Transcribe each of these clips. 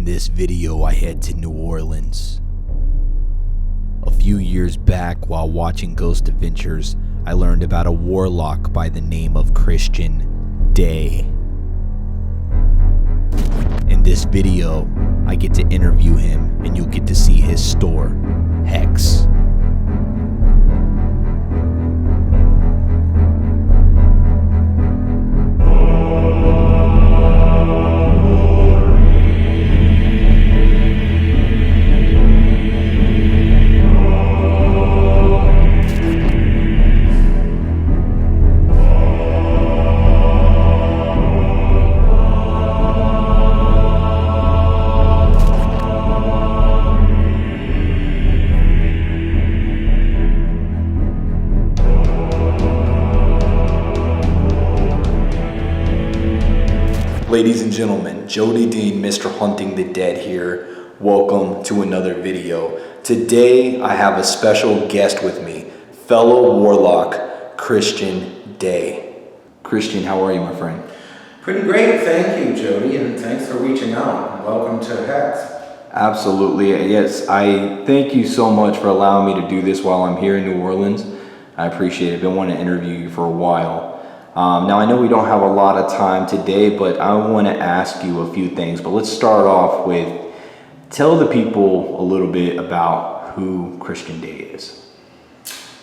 this video, I head to New Orleans. A few years back, while watching Ghost Adventures, I learned about a warlock by the name of Christian Day. In this video, I get to interview him and you'll get to see his store, Hex. Ladies and gentlemen, Jody Dean, Mr. Hunting the Dead here. Welcome to another video. Today I have a special guest with me, fellow warlock, Christian Day. Christian, how are you, my friend? Pretty great, thank you, Jody, and thanks for reaching out. Welcome to Hex. Absolutely, yes. I thank you so much for allowing me to do this while I'm here in New Orleans. I appreciate it. I've been wanting to interview you for a while. Now, I know we don't have a lot of time today, but I want to ask you a few things. But let's start off with, tell the people a little bit about who Christian Day is.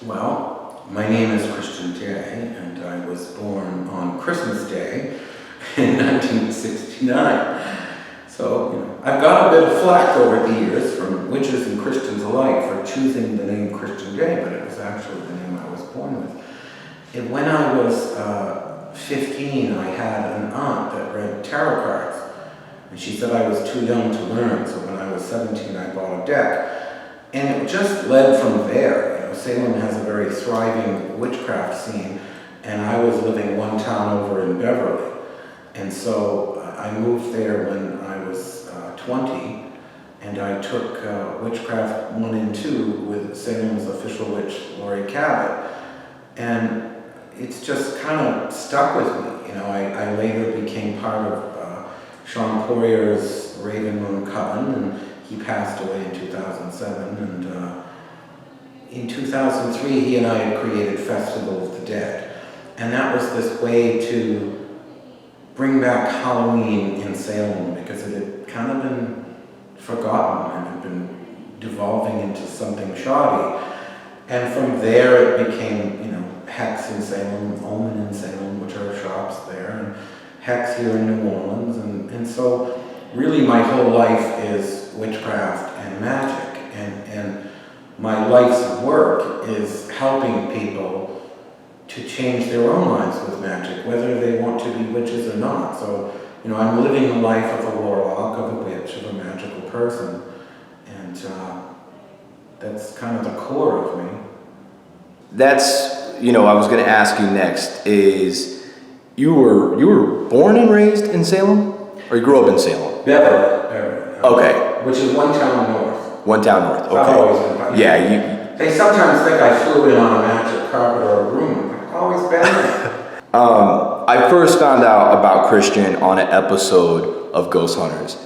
Well, my name is Christian Day, and I was born on Christmas Day in 1969. So, I've got a bit of flack over the years from witches and Christians alike for choosing the name Christian Day, but it was actually the name I was born with. And when I was 15, I had an aunt that read tarot cards, and she said I was too young to learn, so when I was 17 I bought a deck. And it just led from there. Salem has a very thriving witchcraft scene, and I was living one town over in Beverly. And so I moved there when I was 20, and I took Witchcraft 1 and 2 with Salem's official witch, Lori Cabot. And it's just kind of stuck with me. I later became part of Sean Poirier's Raven Moon Coven, and he passed away in 2007. And in 2003, he and I had created Festival of the Dead. And that was this way to bring back Halloween in Salem, because it had kind of been forgotten and had been devolving into something shoddy. And from there it became, Hex in Salem, Omen in Salem, which are shops there, and Hex here in New Orleans. And so really my whole life is witchcraft and magic. And my life's work is helping people to change their own lives with magic, whether they want to be witches or not. So, I'm living the life of a warlock, of a witch, of a magical person. And that's kind of the core of me. That's, I was going to ask you next is, you were born and raised in Salem? Or you grew up in Salem? Beverly. Okay. Which is one town north. One town north, okay. I've always been part. Yeah, They sometimes think I flew in on a magic carpet or a broom. I've always been there. I first found out about Christian on an episode of Ghost Hunters.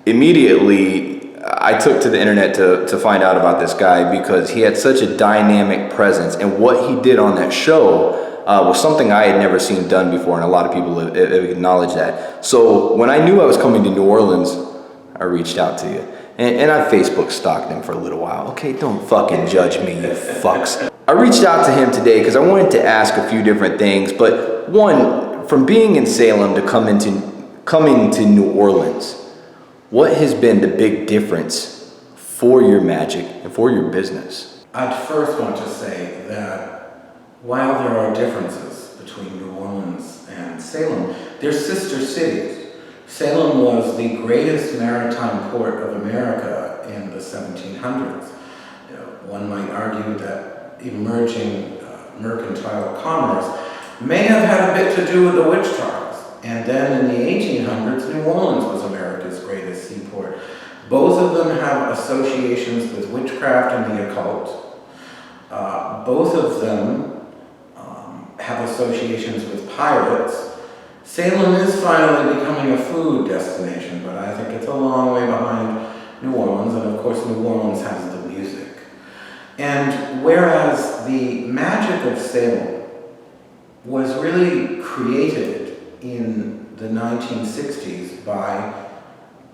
Immediately, I took to the internet to find out about this guy because he had such a dynamic presence, and what he did on that show was something I had never seen done before, and a lot of people have acknowledged that. So when I knew I was coming to New Orleans, I reached out to you. And I Facebook stalked him for a little while. Okay, don't fucking judge me, you fucks. I reached out to him today because I wanted to ask a few different things, but one, from being in Salem to coming to New Orleans, what has been the big difference for your magic and for your business? I'd first want to say that while there are differences between New Orleans and Salem, they're sister cities. Salem was the greatest maritime port of America in the 1700s. One might argue that emerging mercantile commerce may have had a bit to do with the witch trials. And then in the 1800s, New Orleans was America's greatest seaport. Both of them have associations with witchcraft and the occult. Both of them have associations with pirates. Salem is finally becoming a food destination, but I think it's a long way behind New Orleans, and of course New Orleans has the music. And whereas the magic of Salem was really created in the 1960s by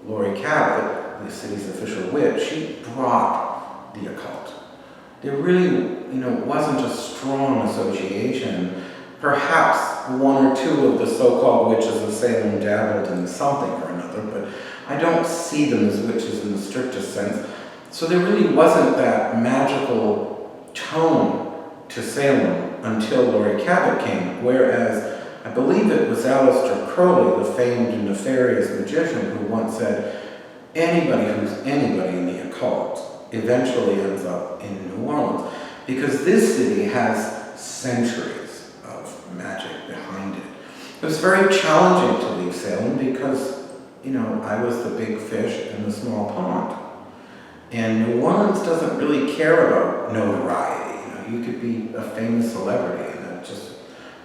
Laurie Cabot, the city's official witch, she brought the occult. There really, wasn't a strong association. Perhaps one or two of the so-called witches of Salem dabbled in something or another, but I don't see them as witches in the strictest sense. So there really wasn't that magical tone to Salem until Laurie Cabot came, whereas I believe it was Aleister Crowley, the famed and nefarious magician, who once said, anybody who's anybody in the occult eventually ends up in New Orleans, because this city has centuries of magic behind it. It was very challenging to leave Salem because, I was the big fish in the small pond. And New Orleans doesn't really care about notoriety. You could be a famous celebrity and just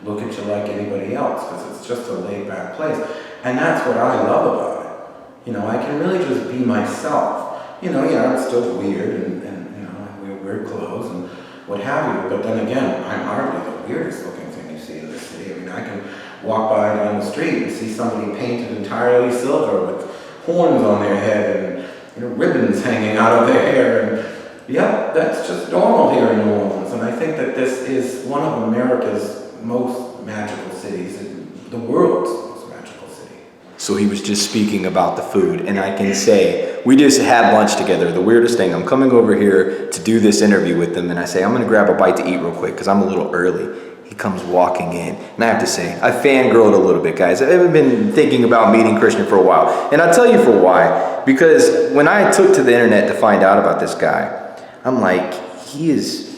look at you like anybody else because it's just a laid-back place. And that's what I love about it. I can really just be myself. I'm still weird and I wear weird clothes and what have you, but then again, I'm hardly the weirdest looking thing you see in this city. I can walk by down the street and see somebody painted entirely silver with horns on their head and ribbons hanging out of their hair. And yep, that's just normal here in New Orleans. And I think that this is one of America's most magical cities, and the world's most magical city. So he was just speaking about the food, and I can say, we just had lunch together. The weirdest thing, I'm coming over here to do this interview with him, and I say, I'm gonna grab a bite to eat real quick, because I'm a little early. He comes walking in, and I have to say, I fangirled a little bit, guys. I've been thinking about meeting Christian for a while, and I'll tell you for why. Because when I took to the internet to find out about this guy, I'm like, he's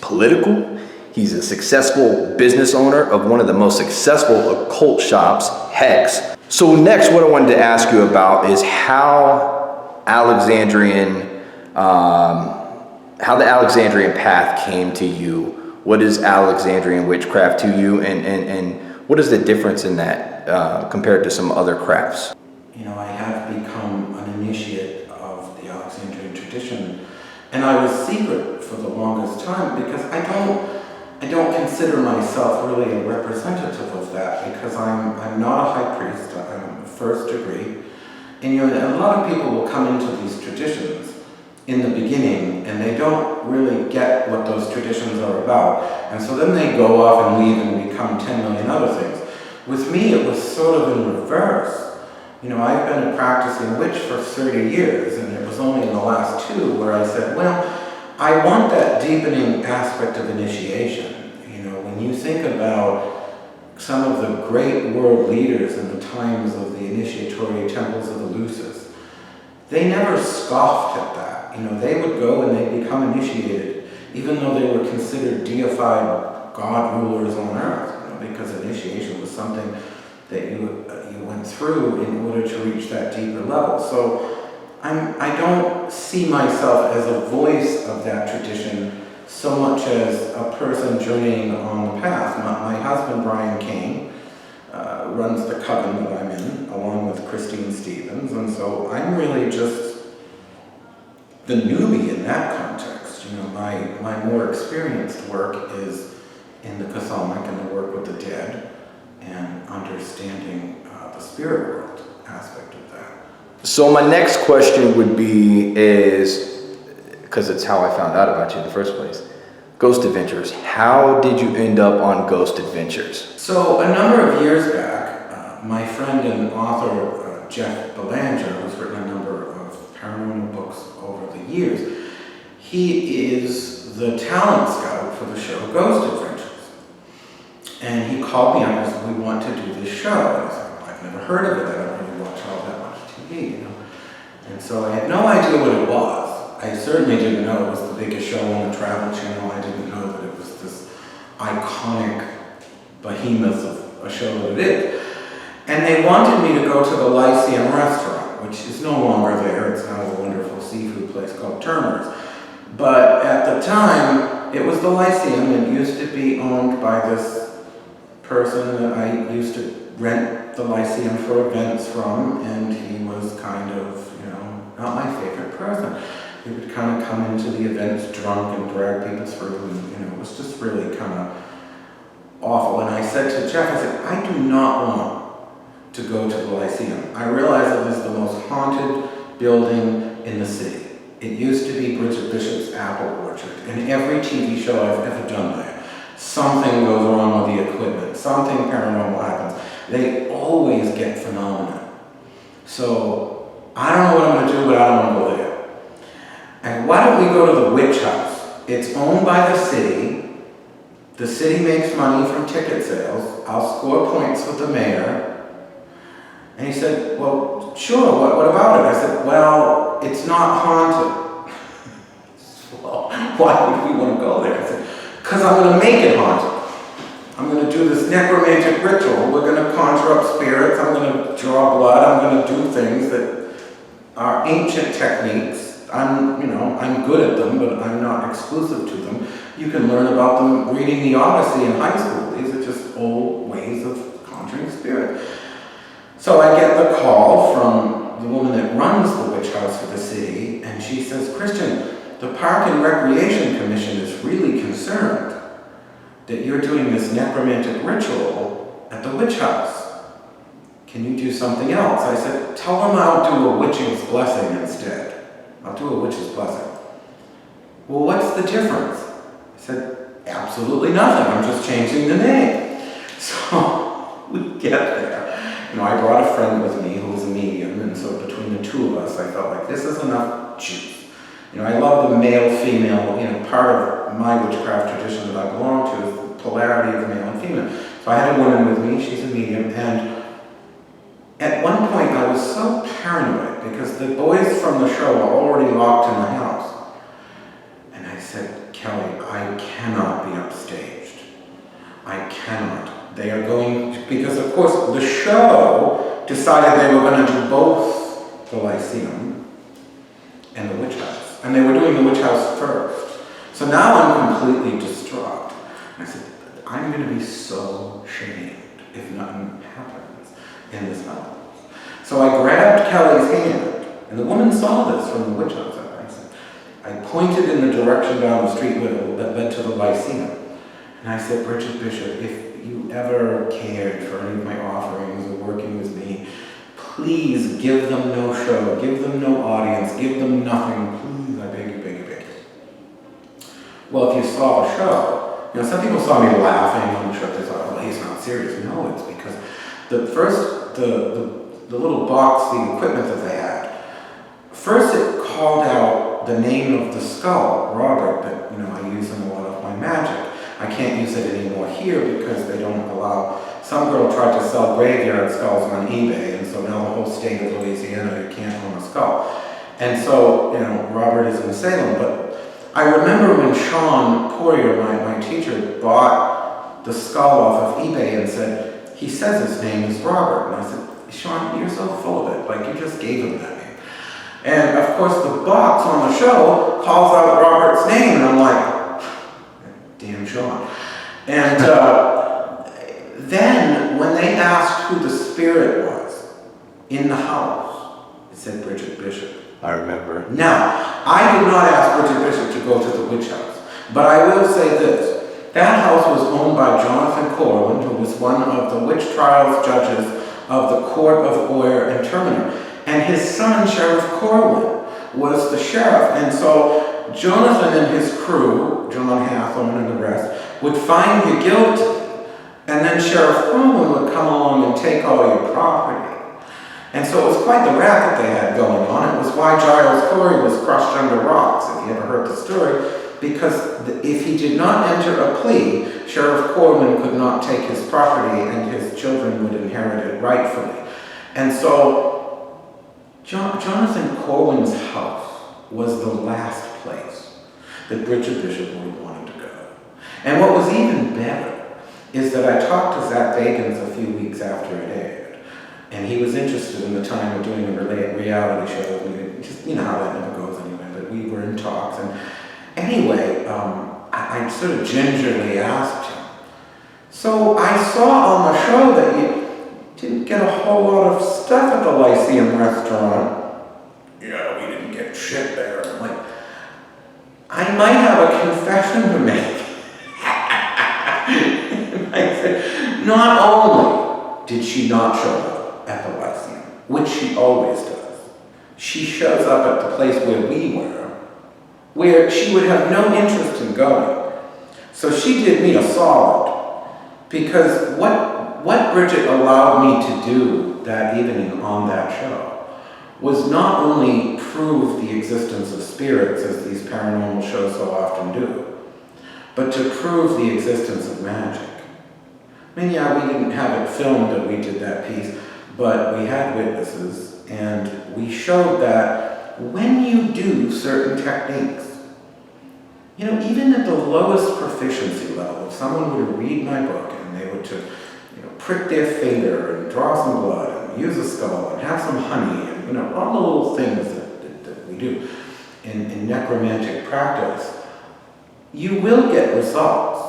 political. He's a successful business owner of one of the most successful occult shops, Hex. So next, what I wanted to ask you about is how the Alexandrian path came to you. What is Alexandrian witchcraft to you, and what is the difference in that compared to some other crafts? I have become an initiate of the Alexandrian tradition, and I was secret for the longest time because I don't consider myself really a representative of that, because I'm not a high priest. I'm a first degree, and a lot of people will come into these traditions in the beginning and they don't really get what those traditions are about, and so then they go off and leave and become 10 million other things. With me, it was sort of in reverse. I've been a practicing witch for 30 years, and it was only in the last 2 where I said, well, I want that deepening aspect of initiation. When you think about some of the great world leaders in the times of the initiatory temples of the Lucis, they never scoffed at that. They would go and they'd become initiated, even though they were considered deified god rulers on earth, because initiation was something that you went through in order to reach that deeper level. So I don't see myself as a voice of that tradition so much as a person journeying on the path. My husband, Brian Kane, runs the coven that I'm in, along with Christine Stevens, and so I'm really just the newbie in that context. My more experienced work is in the Chthonic and the work with the dead and understanding the spirit world aspect of that. So my next question would be because it's how I found out about you in the first place, Ghost Adventures. How did you end up on Ghost Adventures? So a number of years back, my friend and author Jeff Belanger, who's written a number of paranormal books over the years, he is the talent scout for the show Ghost Adventures. And he called me up and said, we want to do this show. And I said, I've never heard of it. I don't really watch all that much TV, And so I had no idea what it was. I certainly didn't know it was the biggest show on the Travel Channel. I didn't know that it was this iconic behemoth of a show that it is. And they wanted me to go to the Lyceum restaurant, which is no longer there. It's now a wonderful seafood place called Turner's. But at the time, it was the Lyceum. It used to be owned by this person that I used to rent the Lyceum for events from, and he was kind of, not my favorite person. He would kind of come into the events drunk and drag people through, and it was just really kind of awful. And I said to Jeff, I said, I do not want to go to the Lyceum. I realize it is the most haunted building in the city. It used to be Bridget Bishop's apple orchard, and every TV show I've ever done there, something goes wrong with the equipment, something paranormal happens. They always get phenomena. So I don't know what I'm going to do, but I don't want to go there. And why don't we go to the witch house? It's owned by the city. The city makes money from ticket sales. I'll score points with the mayor. And he said, well, sure, what about it? I said, well, it's not haunted. Well, why would we want to go there? I said, because I'm going to make it haunted. I'm going to do this necromantic ritual. We're going to conjure up spirits. I'm going to draw blood. I'm going to do things that are ancient techniques. I'm good at them, but I'm not exclusive to them. You can learn about them reading the Odyssey in high school. These are just old ways of conjuring spirit. So I get the call from the woman that runs the witch house for the city, and she says, Christian, the Park and Recreation Commission is really concerned that you're doing this necromantic ritual at the witch house. Can you do something else? I said, tell them I'll do a witch's blessing instead. I'll do a witch's blessing. Well, what's the difference? I said, absolutely nothing. I'm just changing the name. So we get there. I brought a friend with me who was a medium, and so between the two of us, I felt like this is enough juice. I love the male-female, part of my witchcraft tradition that I belong to is the polarity of male and female. So I had a woman with me, she's a medium, and at one point I was so paranoid because the boys from the show were already locked in the house. And I said, Kelly, I cannot be upstaged. I cannot. They are going to, because of course the show decided they were going to do both the Lyceum and the witch house. And they were doing the witch house first. So now I'm completely distraught. And I said, I'm going to be so shamed if nothing happens in this house. So I grabbed Kelly's hand, and the woman saw this from the witch house. I pointed in the direction down the street that led to the Lyceum. And I said, Bridget Bishop, if you ever cared for any of my offerings or working with me, please give them no show, give them no audience, give them nothing. Please, I beg you, beg you, beg you. Well, if you saw the show, some people saw me laughing on the show. They thought, well, he's not serious. No, it's because the little box, the equipment that they had, first it called out the name of the skull, Robert, but I use in a lot of my magic. I can't use it anymore here because they don't allow. Some girl tried to sell graveyard skulls on eBay, and so now the whole state of Louisiana, you can't own a skull. And so, Robert is in Salem, but I remember when Sean Poirier, my teacher, bought the skull off of eBay and said, he says his name is Robert. And I said, Sean, you're so full of it, like you just gave him that name. And of course the box on the show calls out Robert's name, and I'm like, damn Sean. And then when they asked who the spirit was in the house, it said Bridget Bishop. I remember. Now, I did not ask Bridget Bishop to go to the witch house, but I will say this. That house was owned by Jonathan Corwin, who was one of the witch trials judges of the Court of Oyer and Terminer. And his son, Sheriff Corwin, was the sheriff. And so Jonathan and his crew, John Hathorne and the rest, would find you guilty. And then Sheriff Corwin would come along and take all your property. And so it was quite the racket they had going on. It was why Giles Corey was crushed under rocks, if you ever heard the story, because if he did not enter a plea, Sheriff Corwin could not take his property and his children would inherit it rightfully. And so Jonathan Corwin's house was the last place that Bridget Bishop would have wanted to go. And what was even better is that I talked to Zach Bagans a few weeks after it aired. And he was interested in the time of doing a reality show. We just, how that never goes anywhere, but we were in talks. And anyway, I sort of gingerly asked him, so I saw on the show that didn't get a whole lot of stuff at the Lyceum restaurant. Yeah, we didn't get shit there. I'm like, I might have a confession to make. And I said, not only did she not show up at the Lyceum, which she always does, she shows up at the place where we were, where she would have no interest in going. So she did me a solid, because what Bridget allowed me to do that evening on that show was not only prove the existence of spirits, as these paranormal shows so often do, but to prove the existence of magic. I mean, yeah, we didn't have it filmed that we did that piece, but we had witnesses, and we showed that when you do certain techniques, you know, even at the lowest proficiency level, if someone were to read my book and they were to, you know, prick their finger and draw some blood and use a skull and have some honey and, you know, all the little things that we do in necromantic practice, you will get results.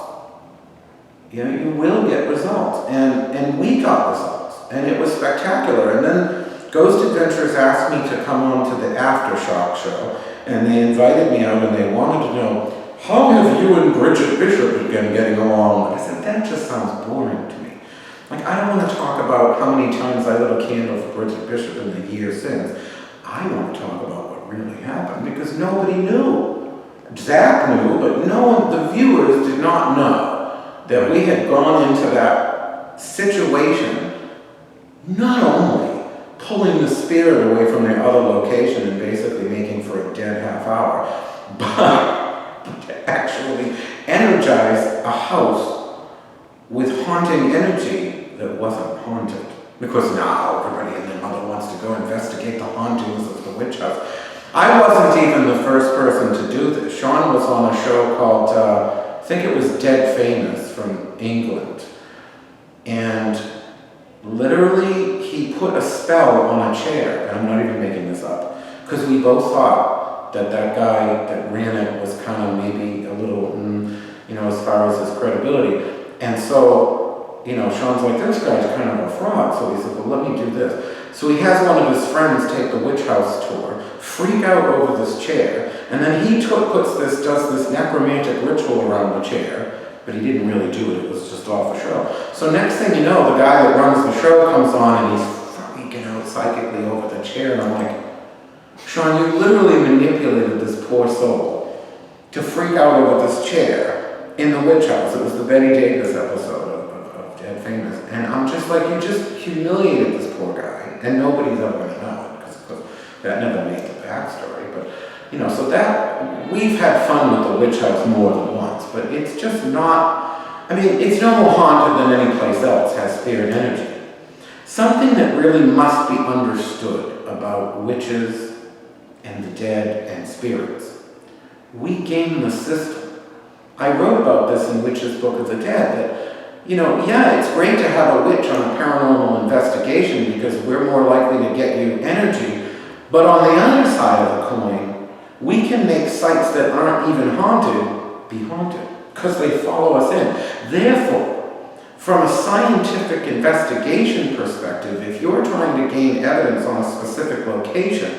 You know, you will get results. And we got results. And it was spectacular. And then Ghost Adventures asked me to come on to the Aftershock show, and they invited me out and they wanted to know, how have you and Bridget Bishop been getting along? I said, that just sounds boring to me. Like, I don't want to talk about how many times I lit a candle for Bridget Bishop in the year since. I want to talk about what really happened, because nobody knew. Zach knew, but no one, the viewers did not know that we had gone into that situation not only pulling the spirit away from their other location and basically making for a dead half hour, but to actually energize a house with haunting energy that wasn't haunted. Because now everybody and their mother wants to go investigate the hauntings of the witch house. I wasn't even the first person to do this. Sean was on a show called, I think it was Dead Famous from England. And literally he put a spell on a chair, and I'm not even making this up, because we both thought that that guy that ran it was kind of maybe a little, you know, as far as his credibility. And so, you know, Sean's like, this guy's kind of a fraud. So he said, well, let me do this. So he has one of his friends take the witch house tour, freak out over this chair, and then he does this necromantic ritual around the chair, but he didn't really do it. It was just off a show. So next thing you know, the guy that runs the show comes on and he's freaking out psychically over the chair, and I'm like, Sean, you literally manipulated this poor soul to freak out over this chair in the witch house. It was the Betty Davis episode of Dead Famous. And I'm just like, you just humiliated this poor guy, and nobody's ever going to know it, because that never made the backstory. But, you know, so that, we've had fun with the witch house more than once, but it's just not, I mean, it's no more haunted than any place else has spirit energy. Something that really must be understood about witches and the dead and spirits. We game the system. I wrote about this in Witch's Book of the Dead, that, you know, yeah, it's great to have a witch on a paranormal investigation because we're more likely to get you energy, but on the other side of the coin, we can make sites that aren't even haunted be haunted, because they follow us in. Therefore, from a scientific investigation perspective, if you're trying to gain evidence on a specific location,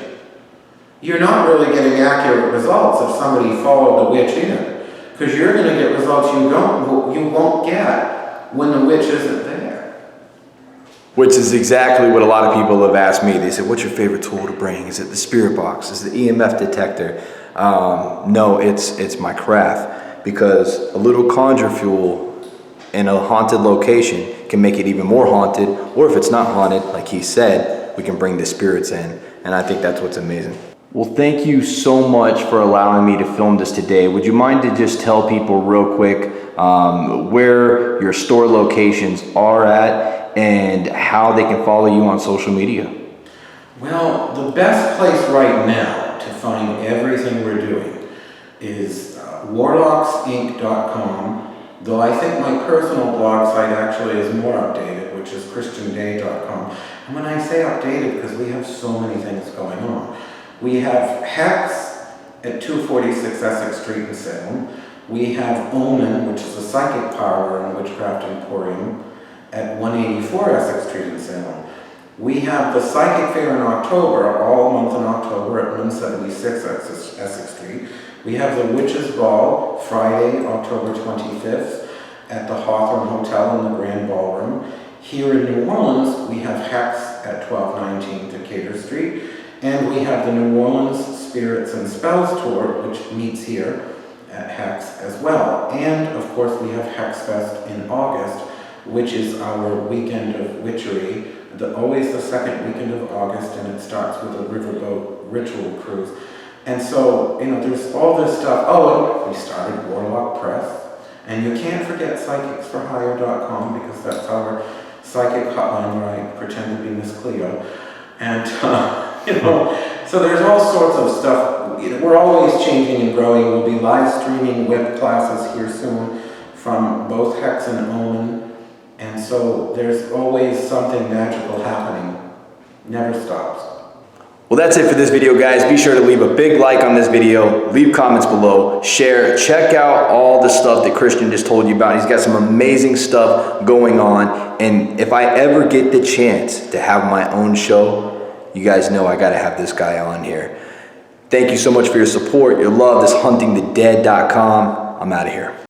you're not really getting accurate results if somebody followed the witch in, because you're going to get results you won't get when the witch isn't there. Which is exactly what a lot of people have asked me. They said, what's your favorite tool to bring? Is it the spirit box? Is it the EMF detector? No, it's my craft, because a little conjure fuel in a haunted location can make it even more haunted, or if it's not haunted, like he said, we can bring the spirits in, and I think that's what's amazing. Well, thank you so much for allowing me to film this today. Would you mind to just tell people real quick where your store locations are at and how they can follow you on social media? Well, the best place right now to find everything we're doing is warlocksinc.com, though I think my personal blog site actually is more updated, which is christianday.com. And when I say updated, because we have so many things going on. We have Hex at 246 Essex Street in Salem. We have Omen, which is a psychic parlor and witchcraft emporium. at 184 Essex Street in Salem. We have the Psychic Fair in October, all month in October at 176 Essex Street. We have the Witches' Ball, Friday, October 25th, at the Hawthorne Hotel in the Grand Ballroom. Here in New Orleans, we have Hex at 1219 Decatur Street, and we have the New Orleans Spirits and Spells Tour, which meets here at Hex as well. And of course, we have Hex Fest in August, which is our weekend of witchery, always the second weekend of August, and it starts with a riverboat ritual cruise. And so, there's all this stuff. Oh, and we started Warlock Press. And you can't forget psychicsforhire.com, because that's our psychic hotline where I pretend to be Miss Cleo. And, so there's all sorts of stuff. We're always changing and growing. We'll be live streaming web classes here soon from both Hex and Omen. And so there's always something magical happening. Never stops. Well, that's it for this video, guys. Be sure to leave a big like on this video, leave comments below, share, check out all the stuff that Christian just told you about. He's got some amazing stuff going on. And if I ever get the chance to have my own show, you guys know I got to have this guy on here. Thank you so much for your support, your love, this huntingthedead.com. I'm out of here.